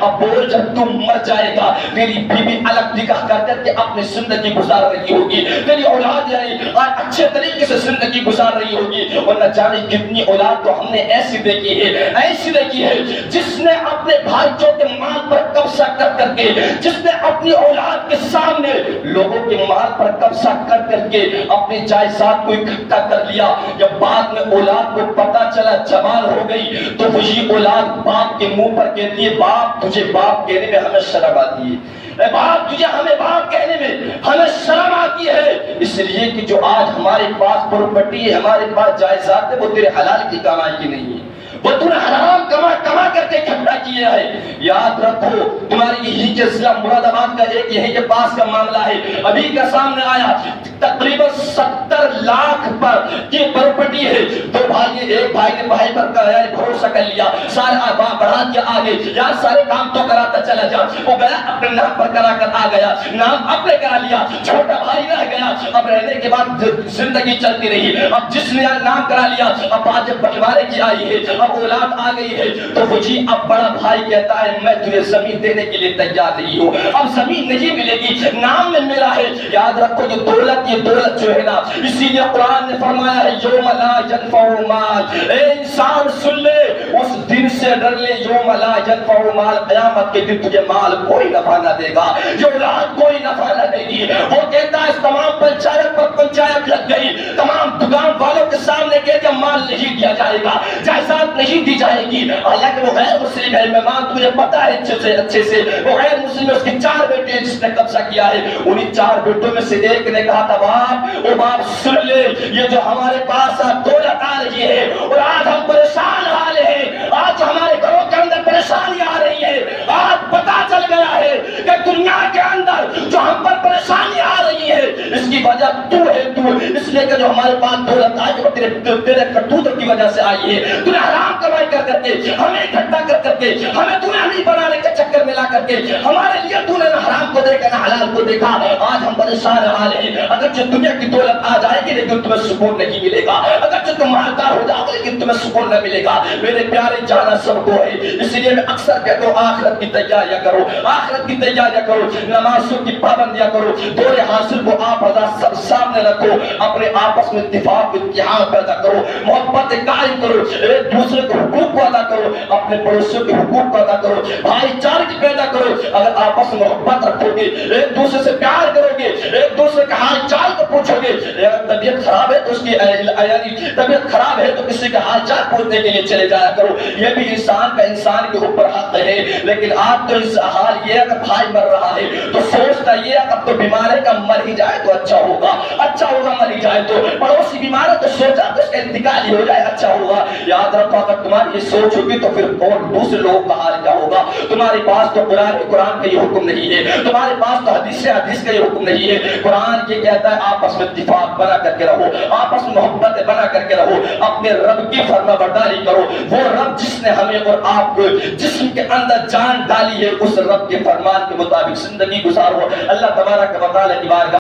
اب بول جب تم مر جائے گا تیری بیوی الگ نکاح کر کے اپنی زندگی گزار رہی ہوگی، تیری اولاد یعنی اچھے طریقے سے زندگی گزار رہی ہوگی، اور نہ جانے کتنی اولاد تو ہم نے ایسی دیکھی ہے جس نے اپنے بھائیوں کے مال پر قبضہ کر کے، جس نے اپنی اولاد کے سامنے لوگوں کے مال پر قبضہ کر کے اپنی جائیداد کو اکٹھا کر لیا۔ جب بعد میں اولاد کو پتا چلا جوان ہو گئی تو وہی اولاد باپ کے منہ پر کہتی ہے باپ تجھے باپ کہنے میں ہمیں شرم آتی ہے، اے باپ تجھے ہمیں باپ کہنے میں ہمیں شرم آتی ہے، اس لیے کہ جو آج ہمارے پاس پراپرٹی ہے، ہمارے پاس جائیداد ہے، وہ تیرے حلال کی کمائی کی نہیں ہے، وہ تم نے حرام کما کر کے اکٹھا کیا ہے۔ یاد رکھو تمہاری یہی کے ضلع مراد آباد کا ایک یہی کے پاس کا معاملہ ہے، ابھی کا سامنے آیا، تقریباً 70 لاکھ پر کی پراپرٹی ہے، دو بھائی، ایک بھائی نے بھائی پر بھروسہ کر لیا، سارا بڑھا کے آگے یار سارے کام تو کراتا چلا جا، وہ گیا اپنے نام پر کرا کر آ گیا، نام اپنے کرا لیا، چھوٹا بھائی رہ گیا، اب رہنے کے بعد زندگی چلتی رہی، اب جس نے نام کرا لیا اب آج بٹوارے کی آئی ہے، اب اولاد آ گئی ہے تو وہی اب بڑا بھائی کہتا ہے میں تجھے زمین دینے کے لیے تیار نہیں ہوں، اب زمین نہیں ملے گی، نام میں ملا ہے۔ یاد رکھو یہ دولت جو ہے نا، اسی لیے قرآن نے فرمایا ہے یوم لا ينفع مال، اے انسان سن لے اس دن سے ڈر لے، یوم لا ينفع مال، قیامت کے دن تجھے مال کوئی نفع نہ دے گا، یہ اولاد کوئی نفع نہ دے گی۔ وہ کہتا ہے تمام پنچایت پر پنچایت لگ گئی، تمام دکان والوں کے سامنے کہہ دیا مال نہیں دیا جائے گا، جائیداد نہیں دی جائے گی، حالانکہ وہ غیر مسلم ہے، مہمان تجھے پتا ہے اچھے سے وہ غیر مسلم ہے، اس کے 4 بیٹے ہیں جس نے قبضہ کیا ہے، انہی 4 بیٹوں میں سے ایک نے کہا تھا باپ او باپ سن لے یہ جو ہمارے پاس دولت آ رہی ہے اور آج ہم پریشان حال ہیں، آج ہمارے گھروں کے اندر پریشانی آ رہی ہے، آج پتا چل گیا ہے کہ دنیا کے اندر جو ہم پر پریشانی آ رہی ہے اس کی وجہ تو ہے، اس لیے کہ جو ہمارے پاس دولت آئی وہ تیرے کرتوتوں کی وجہ سے آئی ہے، تو نے حرام کمائی کر کے ہمیں اکٹھا کر کے ہمیں تو نے ہمیں بنانے کے چکر میں لا کر کے ہمارے لیے تو نے نہ حرام کو دیکھا نہ حلال کو دیکھا، آج ہم پریشان حال ہیں، اگرچہ دنیا کی دولت آ جائے گی لیکن تمہیں سکون نہیں ملے گا، اگرچہ تم مالدار ہو جاؤ لیکن تمہیں سکون نہ ملے گا۔ میرے پیارے جانا سب کو ہے، اس لیے میں اکثر کہتا ہوں آخرت کی تیاریاں کرو، آخرت کی تیاریاں کرو، نمازوں کی پابندیاں کرو، دور حاصل کو آپ حضرات سب سامنے رکھو، اپنے آپس میں اتفاق اتحاد پیدا کرو، محبت قائم کرو، ایک دوسرے کے حقوق کو ادا کرو، اپنے پڑوسیوں کے حقوق کو ادا کرو، بھائی چارگی پیدا کرو۔ اگر آپس میں محبت رکھو گے، ایک دوسرے سے پیار کرو گے، ایک دوسرے کے حال چال کو پوچھو گے، اگر طبیعت خراب ہے تو اس کی یعنی طبیعت خراب ہے تو کسی کے حال چال پوچھنے کے لیے چلے جایا کرو، یہ بھی انسان کا انسان کے اوپر حق ہے۔ لیکن آج تو اس حال یہ ہے کہ بھائی مر رہا ہے تو سوچتا یہ ہے اب تو بیمار ہے کہ مر ہی جائے تو اچھا ہوگا مر ہی جائے، تو پڑوسی بیمار ہے تو سوچا تو اس کا انتقال ہی ہو جائے اچھا ہوگا۔ یاد رکھو اگر تمہاری یہ سوچ ہوگی تو پھر اور دوسرے لوگوں کا حال کیا ہوگا؟ تمہارے پاس تو قرآن کا یہ حکم نہیں ہے، تمہارے پاس تو حدیث کا یہ حکم نہیں ہے، قرآن یہ کہتا ہے آپس میں اتفاق بنا کر کے رہو، آپس میں محبت بنا کر کے رہو، اپنے رب کی فرما برداری کرو، وہ رب جس نے ہمیں اور آپ کو جسم کے اندر جان ڈالی ہے اس رب کے فرمان کے مطابق زندگی گزارو۔ اللہ تبارک و تعالی کی بارگاہ